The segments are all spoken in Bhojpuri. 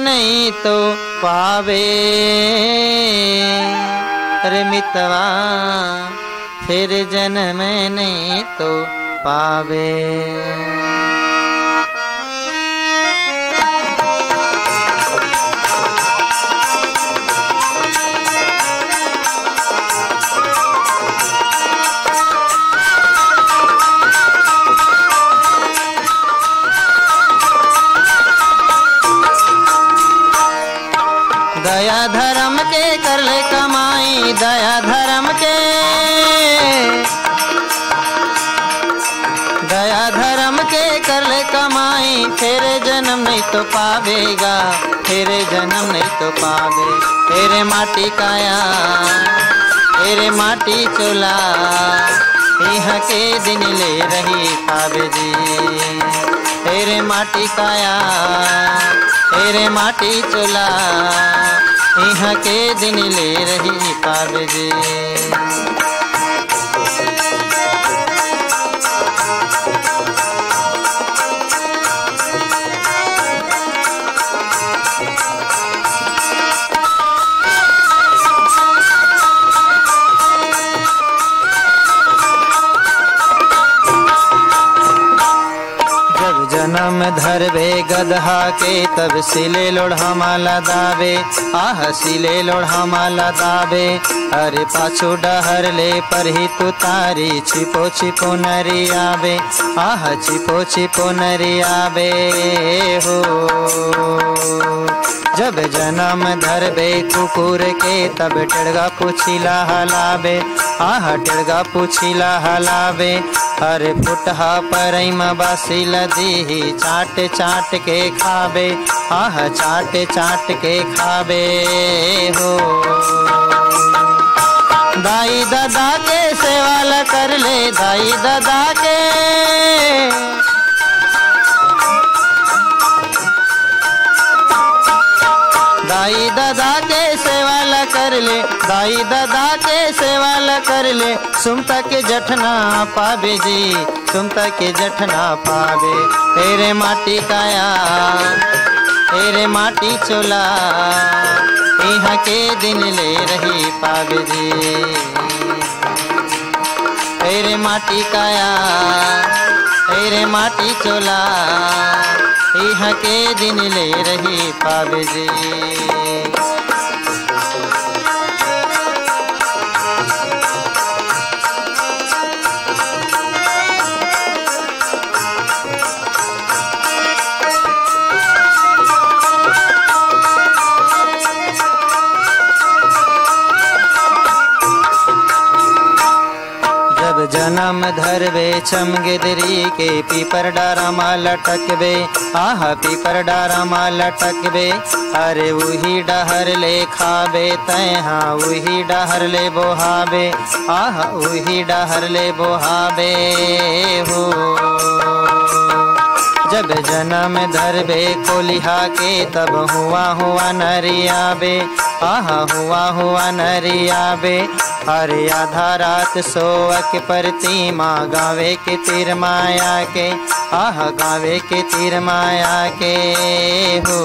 नहीं तो पावे। अरे मितवा फिर जन्म नहीं तो पावे। दया धर्म के कर ले कमाई, दया धर्म के, दया धर्म के कर ले कमाई। फिर जन्म नहीं तो पावेगा, फिर जन्म नहीं तो पावे। तेरे माटी काया, तेरे माटी चोला, यहाँ के दिन ले रही पावे जी। तेरे माटी काया, तेरे माटी चोला, यहाँ के दिन ले रही पावे जी। जन्म धरबे गदहा के तब सिले लोढ़ा माला दावे। आह सिले लोढ़ा माला दावे। अरे पाछू डहर ले पर ही तू तारी, छिपो छिपो नरी आवे। आह छिपो छिपो नरी आवे हो। जब जन्म धरबे कुकुर के तब टेड़गा पूछिला हलावे। आह टेड़गा पूछिला हलावे। अरे फुटहा परई में बासी लदी, चाट चाट के खावे। आह चाट चाट के खावे हो। दाई दादा के सेवा कर ले, दाई दादा के, दाई दादा के सेवा कर ले, दाई दादा के सेवा कर ले। सुमता के जठना पावे जी, सुमता के जठना पावे। तेरे माटी काया, तेरे माटी चोला, यहाँ के दिन ले रही पावे जी। तेरे माटी काया, तेरे माटी चोला, यहाँ के दिन ले रही पावे जी। जन्म धरबे चमगिदरी के पीपर डारा माँ लटकबे। आह पीपर डारा माँ लटकबे। अरे वही डहर ले खाबे, तैहा वही डहर ले बोहाबे। आह वही डहर ले बोहाबे हो। जब जन्म धरबे कोलिहा के तब हुआ हुआ नरी आबे। आह हुआ हुआ नरी आबे। अरे आधा रात सोवक प्रतिमा गावे के तीर माया के। आह गावे के तीर माया के हो।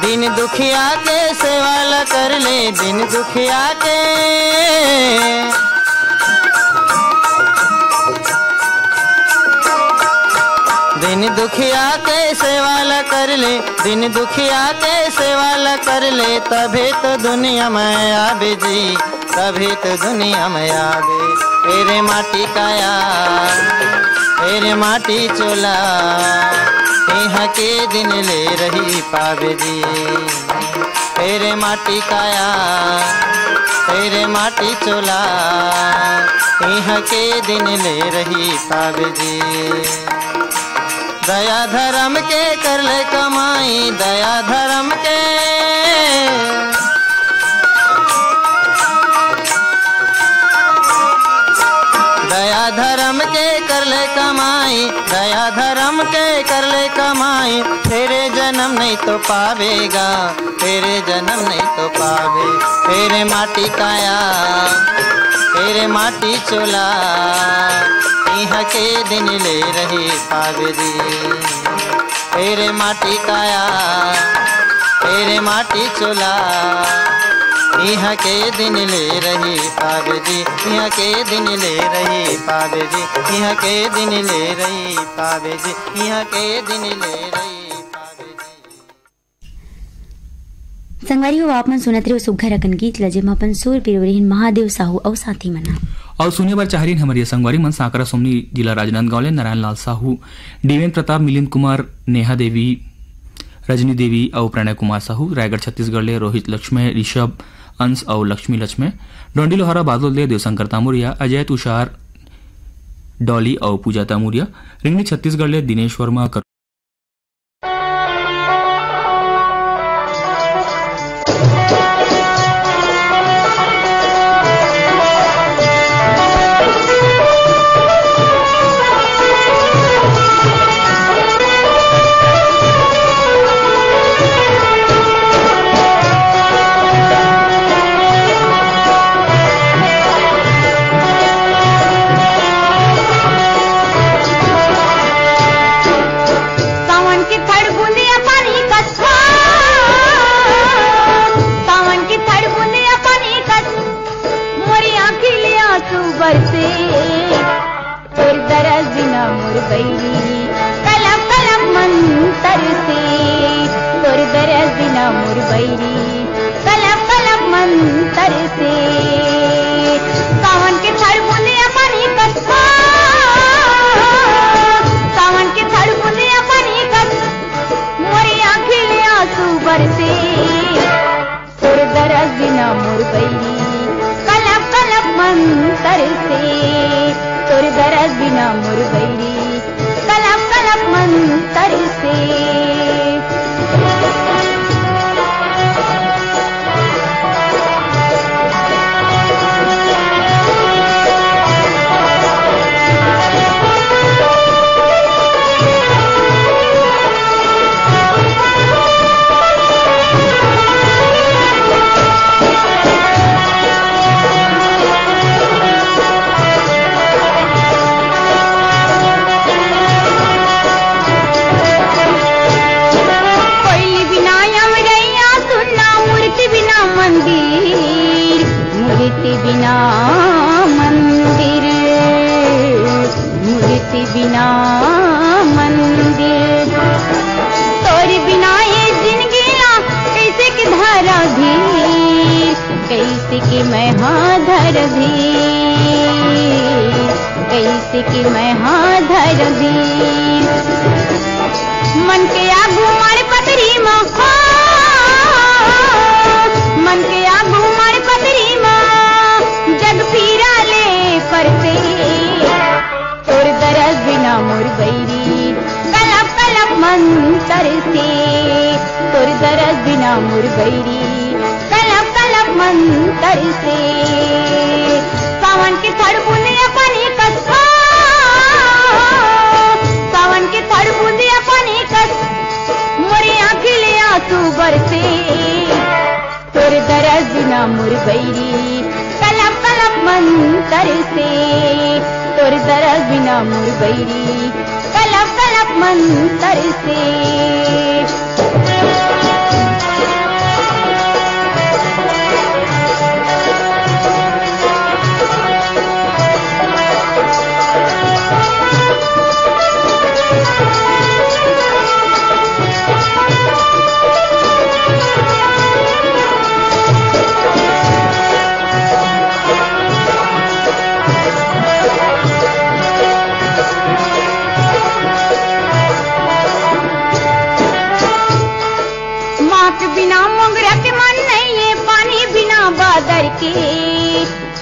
दिन दुखिया के सेवा कर ले, दिन दुखिया के, दिन दुखिया के सेवा कर ले, दिन दुखिया के सेवा कर ले। तभी तो दुनिया में आवे जी, तभी तो दुनिया में आवे। तेरे माटी काया, तेरे माटी चोला, यहाँ के दिन ले रही पावे जी। तेरे माटी काया, तेरे माटी चोला, यहाँ के दिन ले रही पावे जी। दया धर्म के कर ले कमाई, दया धर्म के, दया धर्म के कर ले कमाई, दया धर्म के कर ले कमाई। तेरे जन्म नहीं तो पावेगा, तेरे जन्म नहीं तो पावे। तेरे माटी काया, तेरे माटी चोला, यहाँ के दिन ले रही पावे जी। तेरे माटी काया तेरे माटी चोला यहाँ के दिन ले रही पावे जी यहाँ के दिन ले रही पावे जी यहाँ के दिन ले रही पावे जी यहाँ के दिन ले रही पावे जी। संगवारी हो आप मन सुनत रहे सुघर अकन गीत ल जेमा अपन सुर पिरोरिन महादेव साहू और साथी मना और सुने बार चाहरीन हमारी संगवारी मन साकरा सोमनी जिला राजनांदगांव ले नारायण लाल साहू, देवेंद्र प्रताप, मिलिंद कुमार, नेहा देवी, रजनी देवी और प्रणय कुमार साहू, रायगढ़ छत्तीसगढ़ ले रोहित लक्ष्मण, ऋषभ, अंश और लक्ष्मी लक्ष्मण, डोंडी लोहारा बादल ले देवशंकर तामुरिया, अजय तुषार, डॉली और पूजा तामुरिया, रिंगनी छत्तीसगढ़ ले दिनेश वर्मा,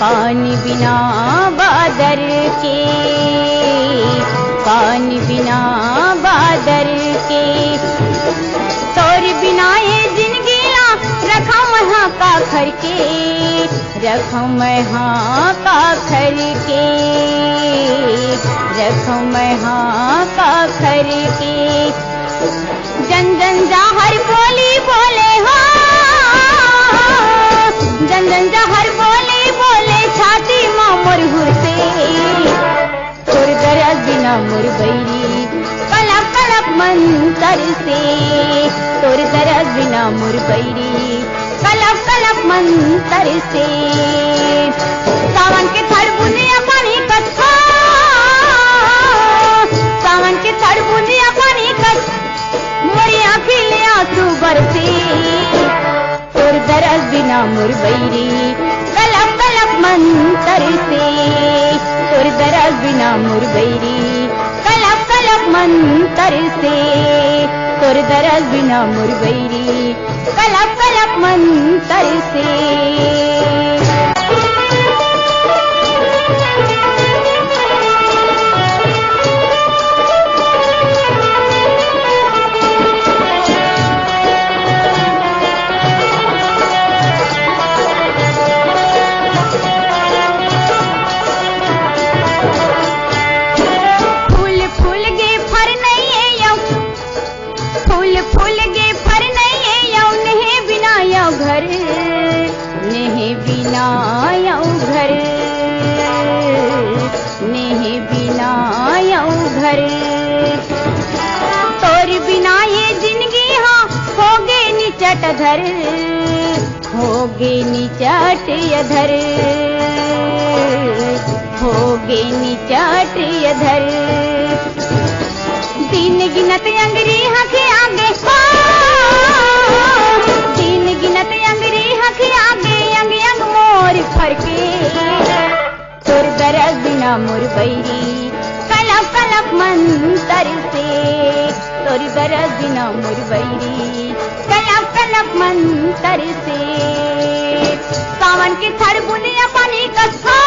पानी बिना बादर के, पानी बिना बादर के, तोर बिना ये जिंदगी ना रखा वहाँ का घर के, रखा वहाँ का घर के, रखा वहाँ का घर के। जन जन जाहर बोली बोले हो, जन जन जाहर बोले बोले छाती माँ मोर हुरते, तोर दरद बिना मोर बैरी कलप कलप मन से तोर दरस बिना मोर बैरी कलप कलप मंतर से सावन के थड़ बूंदिया पानी कस सावन के थड़ बूंदिया पानी कस मोरी आँखें ले आंसू बरसे तोर दरस बिना मोर बैरी कलप कलप मंतर से तोर दरस बिना मोर बैरी कलप कलप मंतर से तोर दरस बिना मोर बैरी कलप कलप मंतर से फूल गे फर नहीं यौ नेहे बिना यौ घर नेहे बिना यौ घर नेहे बिना यौ घर तोर बिना ये जिंदगी हाँ होगे निचट धर होगे निचट अधर होगे निचट अधर दिन गिनत अंगरी हखे आगे दिन गिनत अंगरी हखे आगे अंग अंग मोर फरके तोर दरस बिना मोर बैरी कलप कलप मंतर से तोर दरस बिना मोर बैरी कलप कलप मंतर से सावन के थड़ बूंदिया पानी कसा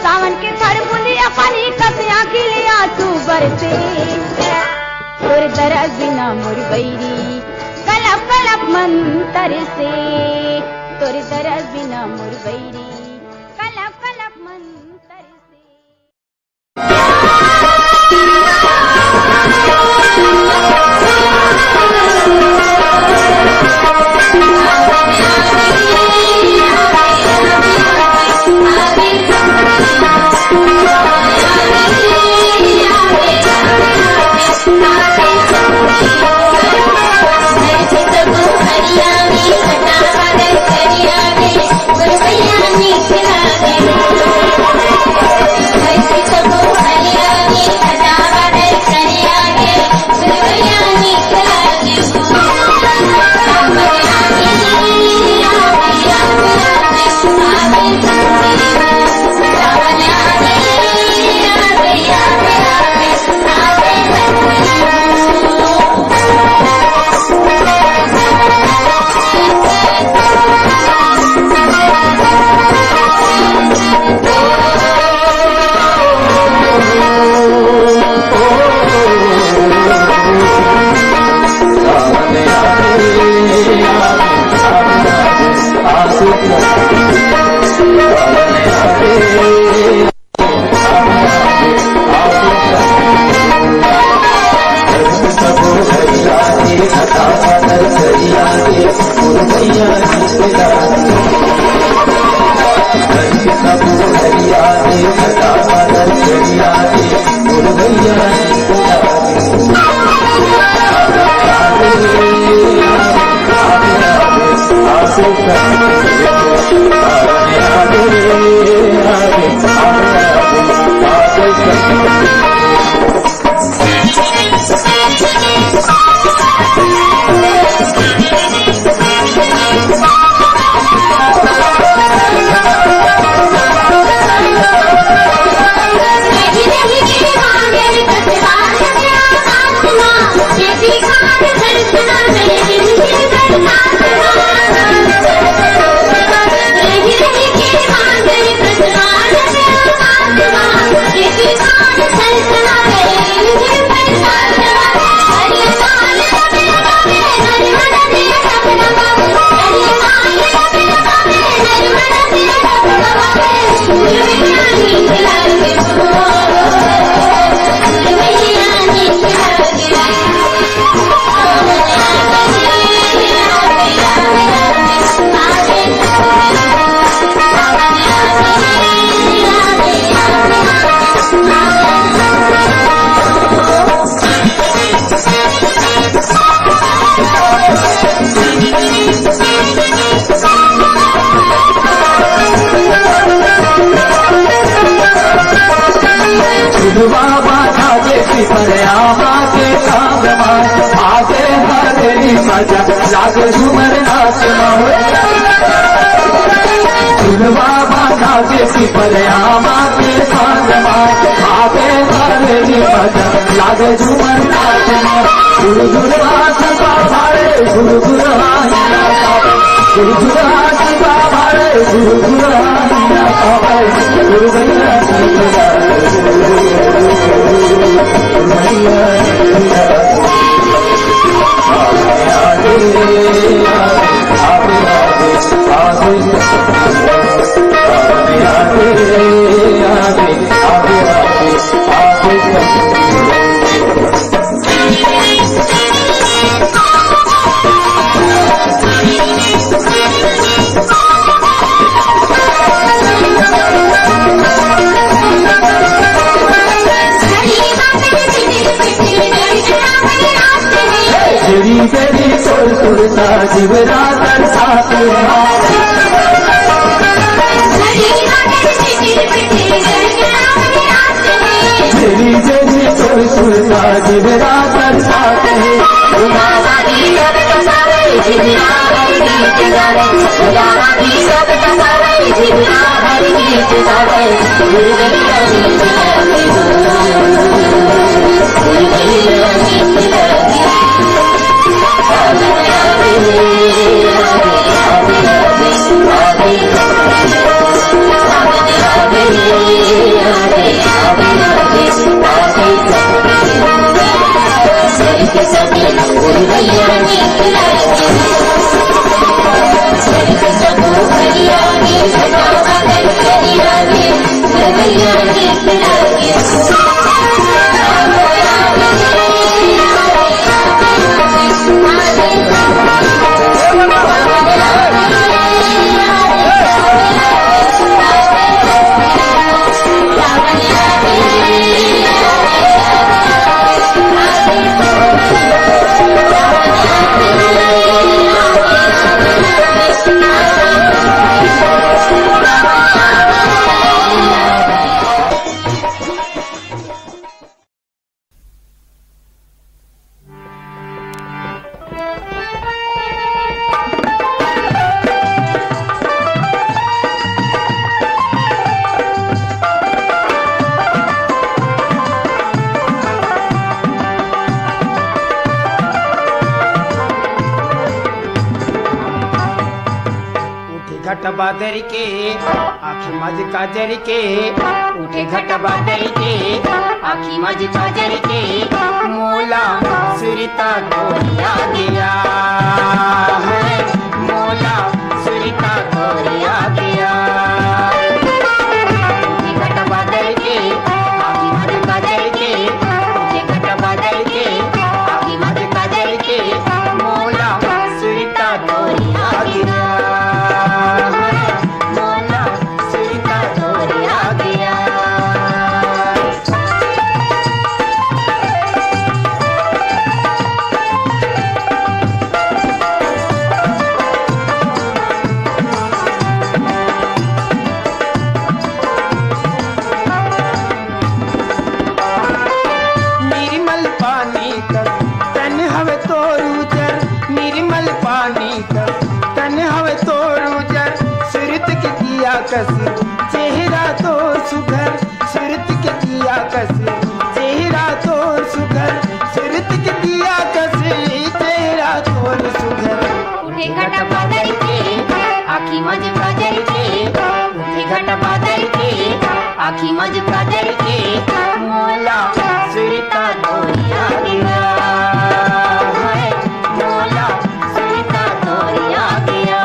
सावन के थड़ बूंदिया पानी कस आँखी ले आंसू बरसे तोर दरस बिना मोर बैरी कलप कलप मंतर से तोर दरस बिना मोर बैरी कलप कलप मंतर से Thank you. मजा लागे झूमर नाच झुलवा बाधा के पिपल आमा के सांगमा आगे घरे मजा लागे झूमर नाच झुलझुलवा छपा भाड़े झुलझुलवा झुलझुलवा छपा भाड़े झुलझुलवा तेरी सुर सुरता जीवरा तरसाते तेरी तेरी सुर सुरता जीवरा तरसाते घट बादर के आखी मज काजर के उठे घट बादर के आखी मज काजर के मोला सुरता गोरिया गया है मोला सुरता गोरिया गया उठे घट बादर के आखी मज काजर के उठे घट बादर के आखी मज काजर के मोला सुरता गोरिया गया कसी चेहरा तो सुघर सूरत के दिया कसी चेहरा तो सुघर सूरत के दिया कसी चेहरा तो सुघर उठे घट बादल के आखी मज काजल के उठे घट बादल के आखी मज काजल के मोला सुरता गोरिया गया है मोला सुरता गोरिया गया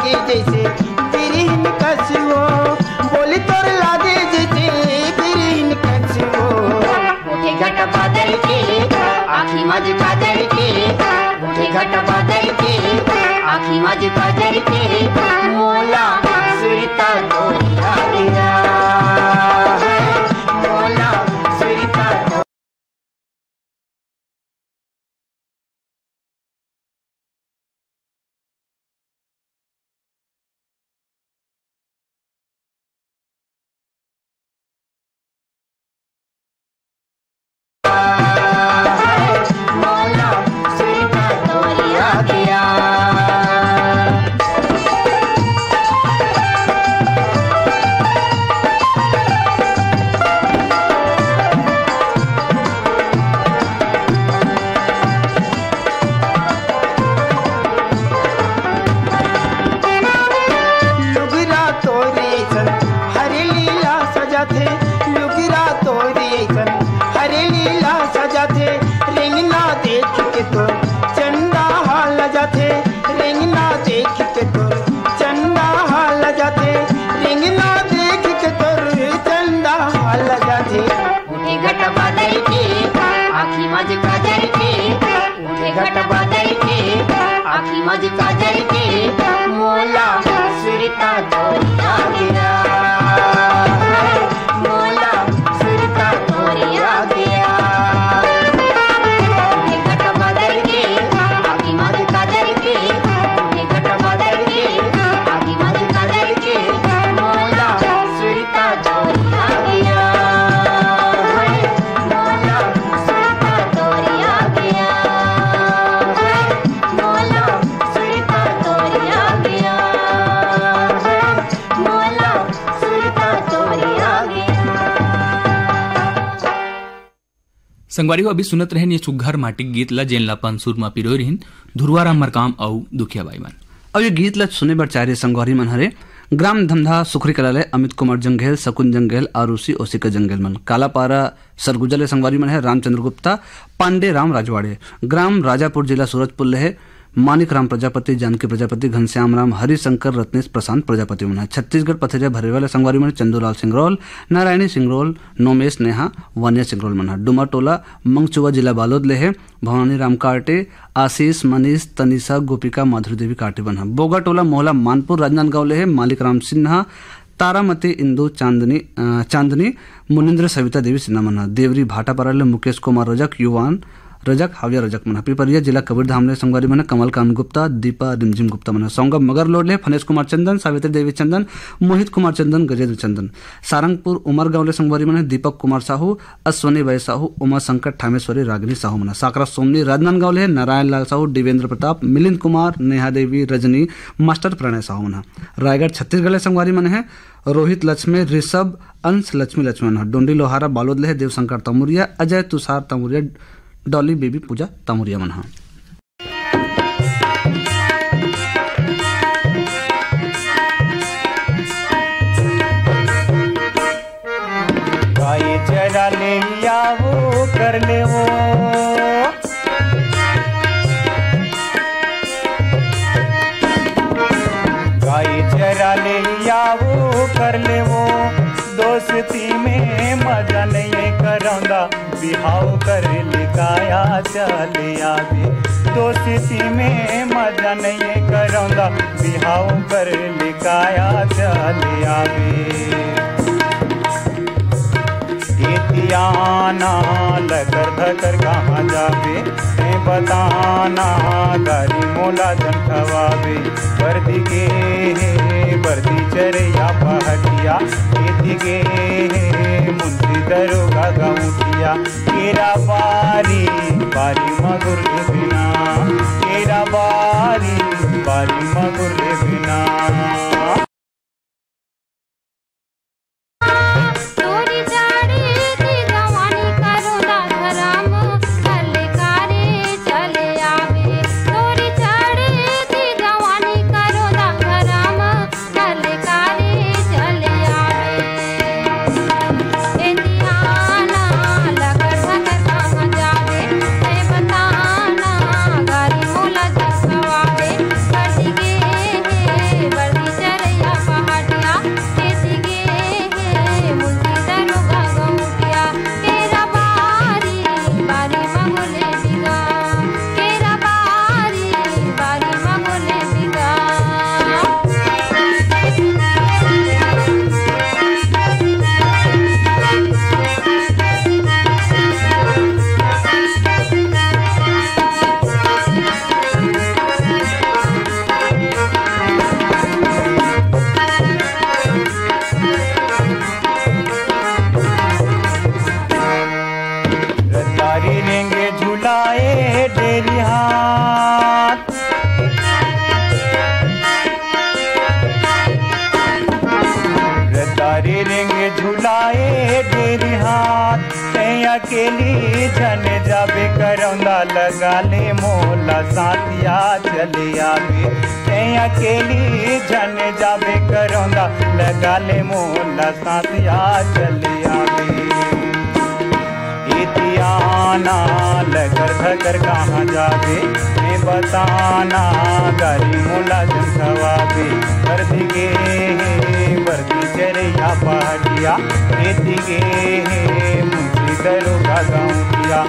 लागे जैसे बिरहिन कसुओ, बोली तोर लागे जैसे बिरहिन कसुओ। उठे घट बादल के आखी मज काजर के, उठे घट बादल के आखी मज काजर के, मोला सुरता तोरिया गिरा है, मोला सुरता तो मोला सुरता तोरिया गिरा। लुगरा तोरे सन हरे लीला सजा थे, लुगरा तोरे सन हरे लीला सजा थे, रेंगना देख के तो चंदा हाल जाते, रेंगना देख के तो चंदा हाल जाते, रेंगना देख के तो चंदा हाल जाते। उठे घट बादल के आखी मज काजर के, उठे घट बादल के आखी मज काजर के, मोला सुरता तोरिया गिरा है, मोला सुरता तोरिया गिरा। उठे घट बादल के आखी मज काजर के, उठे घट बादल के आखी मज काजर के, मोला सुरता तोरिया गिरा है, मोला सुरता तोरिया गिरा है, मोला सुरता तोरिया गिरा है, मोला सुरता तोरिया गिरा। संगवारी हो अभी सुनत रहे ये सुघर माटी गीत ला जेन ला पंसूर मा पिरोय रहिन धुरवाराम मरकाम औ दुखिया बाई मन। अब ये गीत ला सुने बर चाहे संगवारी मन हरे ग्राम धमधा सुखरी कलाले अमित कुमार जंगेल, शकुन जंगेल, आरुषि ओसिका जंगेल मन। कालापारा सरगुजले संगवारी मन है रामचंद्र गुप्ता, पांडे राम राजवाड़े। ग्राम राजापुर जिला सूरजपुर ले है मानिक राम प्रजापति, जानकी प्रजापति, घनश्याम राम, हरिशंकर, रत्नेश प्रशांत प्रजापति मन है। छत्तीसगढ़ पथरिया भरेवाले संगवारी मन चंदूलाल सिंगरौल, नारायणी सिंगरौल, नोमेश नेहा, वानिया सिंगरौल मन है। डुमा टोला मंगचुआ जिला बालोद ले है भवानी राम काटे, आशीष, मनीष, तनिषा, गोपिका, माधुरी देवी काटे बन है। बोगा टोला मोहला मानपुर राजनांदगांव ले है मालिक राम सिन्हा, तारामती, इंदू, चांदनी, मुनिंद्र, सविता देवी सिन्हा मन है। देवरी भाटापारा ले मुकेश कुमार रजक, युवान रजक, हाविया रजक मन। पिपरिया जिला कबीरधाम ले संगवारी मन कमल कांत गुप्ता, दीपा रिमझिम गुप्ता मन। सौंगम मगर लोड ले फनेश कुमार चंदन, सावित्री देवी चंदन, मोहित कुमार चंदन, गजेंद्र चंदन। सारंगपुर उमरगांव ले संगवारी मन दीपक कुमार साहू, अश्वनी वै साहू, उमा शंकर, ठामेश्वरी, रागिनी साहू मन। साकरा सोमनी राजनांदगांव ले नारायण लाल साहू, देवेंद्र प्रताप, मिलिंद कुमार, नेहा देवी, रजनी, मास्टर प्रणय साहू मन। रायगढ़ छत्तीसगढ़ ले संगवारी मन है रोहित लक्ष्मी, ऋषभ, अंश, लक्ष्मी लक्ष्मण। डोंडी लोहारा बालोद ले देवशंकर तमुरिया, अजय तुषार तमुरिया, डॉली बेबी पूजा तमुरिया मन। गाय चरा ले वो कर ले वो, गाय चरा ले वो कर ले वो, दोस्ती में मजा नहीं करौंदा, बिहाव कर लिकाया चले आवे। दोस्ती में मजा नहीं करौंदा, बिहाव कर लिकाया चले आवे। एतियाना लकर धकर कहाँ जावे, बताना गारी मोला जन खवावे। वर्दी गे वर्दी चरैया पहटिया, गे मुंशी दरोगा गौटिया। केरा बारी बारी मगुर बिना, केरा बारी बारी मगुर बिना। बताना गारी मोला जसवावे, मिलाए ढेरी हाथ ते अकेली झन जाबे करौंदा लगा ले मोला साथिया चले आवे ते अकेली झन जाबे करौंदा लगा ले मोला साथिया चले आवे आना लगर धकर कहाँ जावे मैं बताना गारी मोला जनखवावे वर्दी गे वर्दी चरैया पहाड़िया खेती गे मुझे दरोगा गाँव किया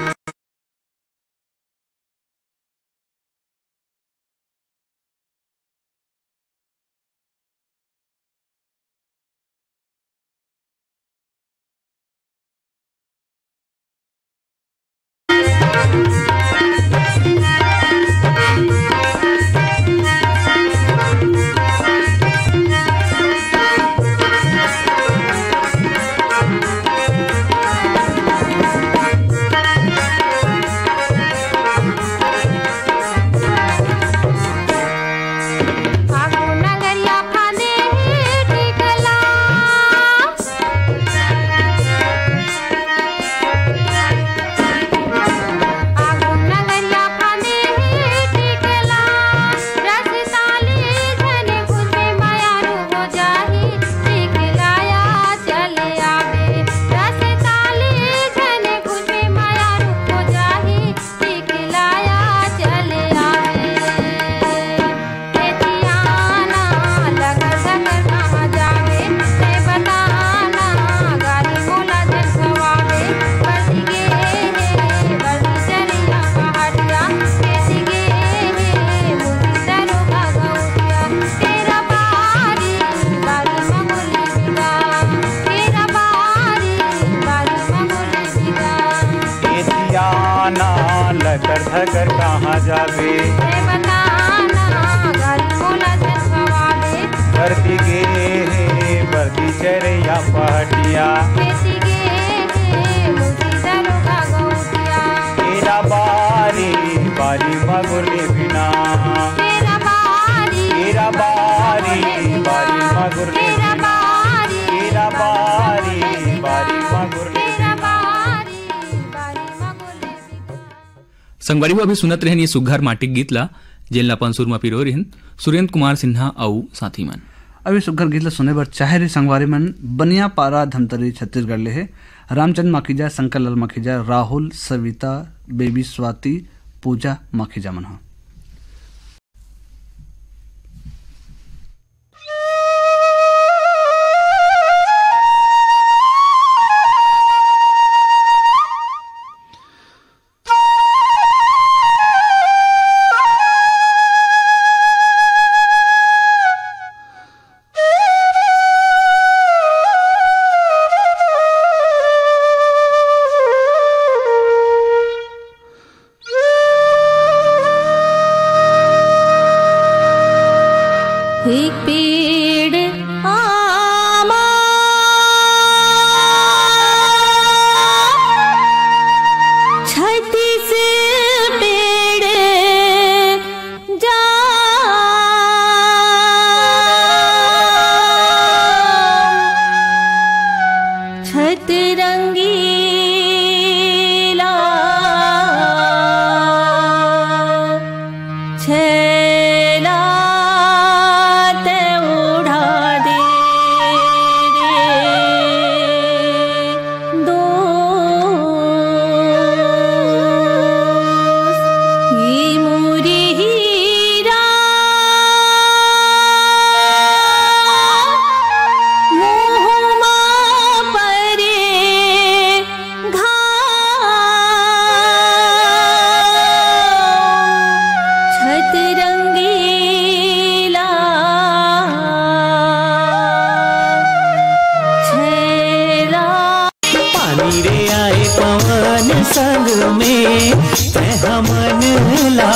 धकर धकर कहाँ जावे वर्दी गे वर्दी चरैया पहाड़िया तेरा बारी बारी मगुरले बिना तेरा बारी बारी मगुरले बिना तेरा बारी बारी मगुरले संगवारी अभी सुनत रहन ये सुघर माटिक गीत ला जेल अपन सुर में पिरो रहन सुरेंद्र कुमार सिन्हा और साथी मन अभी सुघर गीत ला सुने बर चाहे रे संगवारी मन बनिया पारा धमतरी छत्तीसगढ़ ले है रामचंद्र माखीजा शंकर लाल माखीजा राहुल सविता बेबी स्वाति पूजा माखीजा मन हो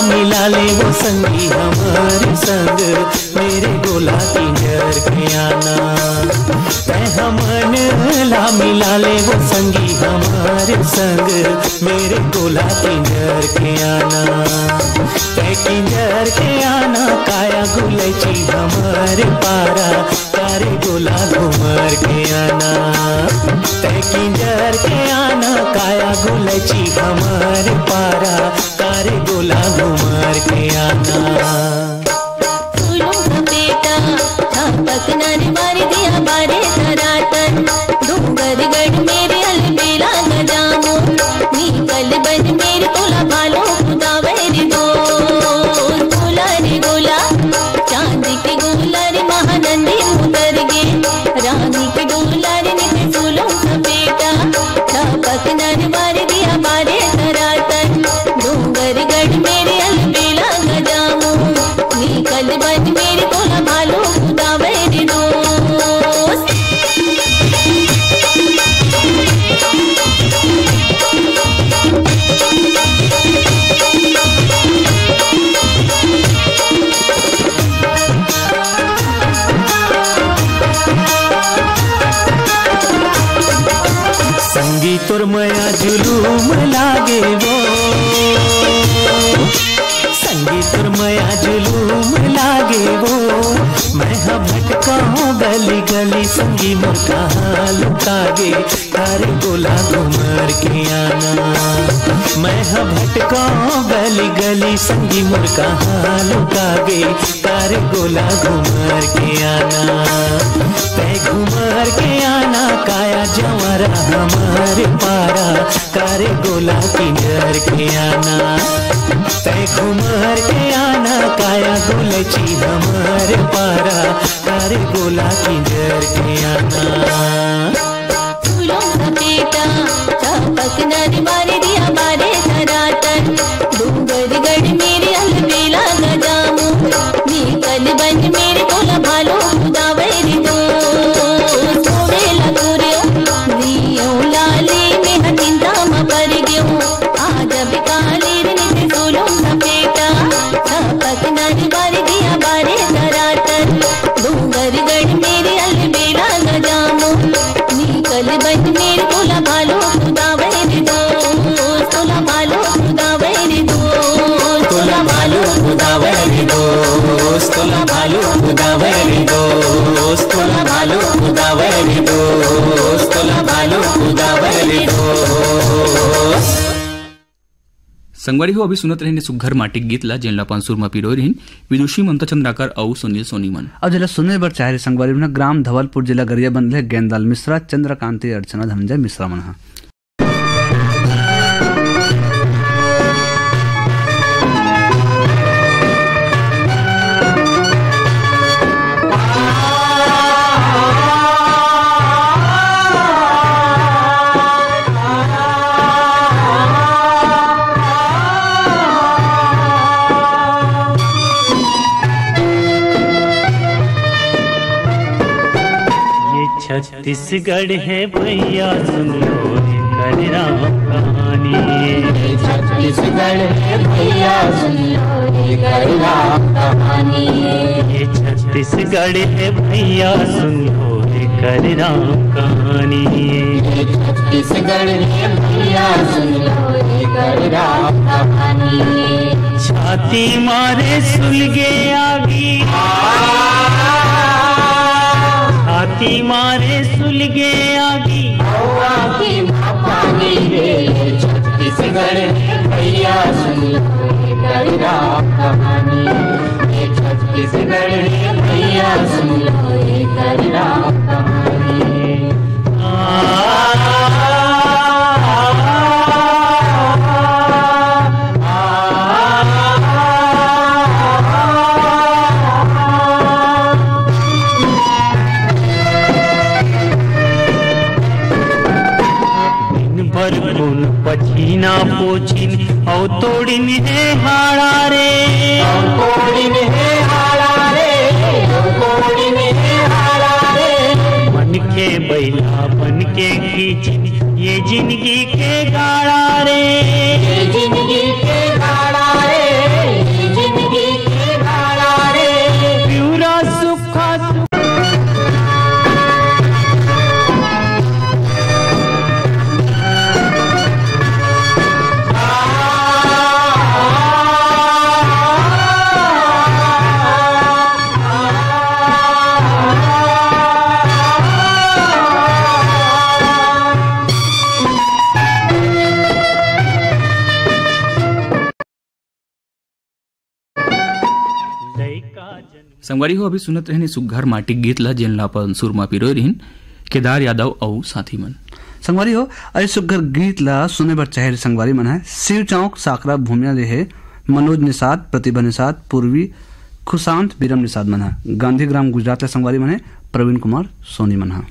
मिला ले वो संगी हमारे संग मेरे गोला किंजर के आना तै हमन ला मिला ले वो संगी हमारे संग मेरे गोला किंजर के आना तै किंजर के आना काया गुलची हमारे पारा तारे गोला घुमर के आना गुलची हमारे पारा कारे गोला घुमार के आना। फूलों का बेटा पकना रे मारे दिया बारे धरातन डूंगर गढ़ मेरे अलबेला गजामो निकल बन मेरे तोला भालो खुदा वेरी दो गोला रे गोला चांद के गोला रे महानंदी उतर गे रानी के डोला रे नित फूलों का बेटा पकना रे मारे दिया बारे धरातन डूंगर गढ़ मेरे अलबेला गजामो निकल बन मेरे तोला भालो खुदा वेरी दो। संगीत और मया जुलूम लागे वो संगीत और मया जुलूम लागे वो मैं हाँ भटका हूँ गली गली संगी मुर्गा लुटागे तारे गोला घुमार के आना। मैं हाँ भटका हूँ गली गली संगी मुर्गा लुटागे तारे गोला घुमार के आना। तय घुमार के आना काया जवारा हमारे पारा कारे गोला किनार के आना। तय घुमार के आना काया गुलची हमारे पारा कारे गोला किनार के आना। फूलों का बेटा पकना रे मारे दिया बारे धरातन डूंगर गढ़ मेरे अलबेला गजामो निकल बन मेरे तोला भालो खुदा वेरी दो सोवेला तोरियो दियो लाली में हटिंदा म पर गयो आज बिकाले रे नित फूलों का बेटा पकना रे मारे दिया बारे धरातन डूंगर गढ़ मेरे अलबेला गजामो निकल बन मेरे तोला भालो खुदा वेरी दो तोला भालो खुदा वेरी दो तोला भालो खुदा वेरी दो तोला भालो खुदा वेरी दो तोला भालो खुदा वेरी दो तोला भालो खुदा वेरी दो। संगवारी हो अभी सुनत रही सुघर माटिक गीत ला जेनला पंसूर में पिरोय रही विदुषी ममता चंद्राकर और सुनील सोनीमन। अब जिला सुनने बर चाहे संगवारी में ग्राम धवलपुर जिला गरिया बनले गेंदाल मिश्रा चंद्रकांति अर्चना धनंजय मिश्रा मन। छत्तीसगढ़ है भैया सुन लो कर राम कहानी। छत्तीसगढ़ है भैया सुन लो कर राम कहानी। ये छत्तीसगढ़ है भैया सुन लो कर राम कहानी। छत्तीसगढ़ है भैया सुन लो कर राम कहानी। छाती मारे सुलगे आगी छाती मारे सुलगे आगी की पानी रे छत्तीसगढ़ भैया सुन लो कर राम कहानी। छत्तीसगढ़ भैया सुन लो कर राम कहानी। पछीना पोछिन औ तोड़िन है हाड़ा रे तोड़िन है हाड़ा रे तोड़िन है हाड़ा रे। मन के बैला बन के खींचिन ये जिंदगी के गाड़ा रे ये जिंदगी के गाड़ा रे ये जिंदगी के गाड़ा रे। प्यूरा सुखा संगवारी हो अभी सुनत रहने सुघर माटी गीत ला जेन ला अपन सुरमा पिरो रहिन केदार यादव औ साथी मन। संगवारी हो ऐ सुघर गीत ला सुने बर चाहे संगवारी मन है शिव चौक साकरा भूमिया ले है मनोज निषाद प्रतिभा निषाद पूर्वी खुशांत बीरम निषाद मन है गांधीग्राम गुजरात ले संगवारी मन है प्रवीण कुमार सोनी मन है।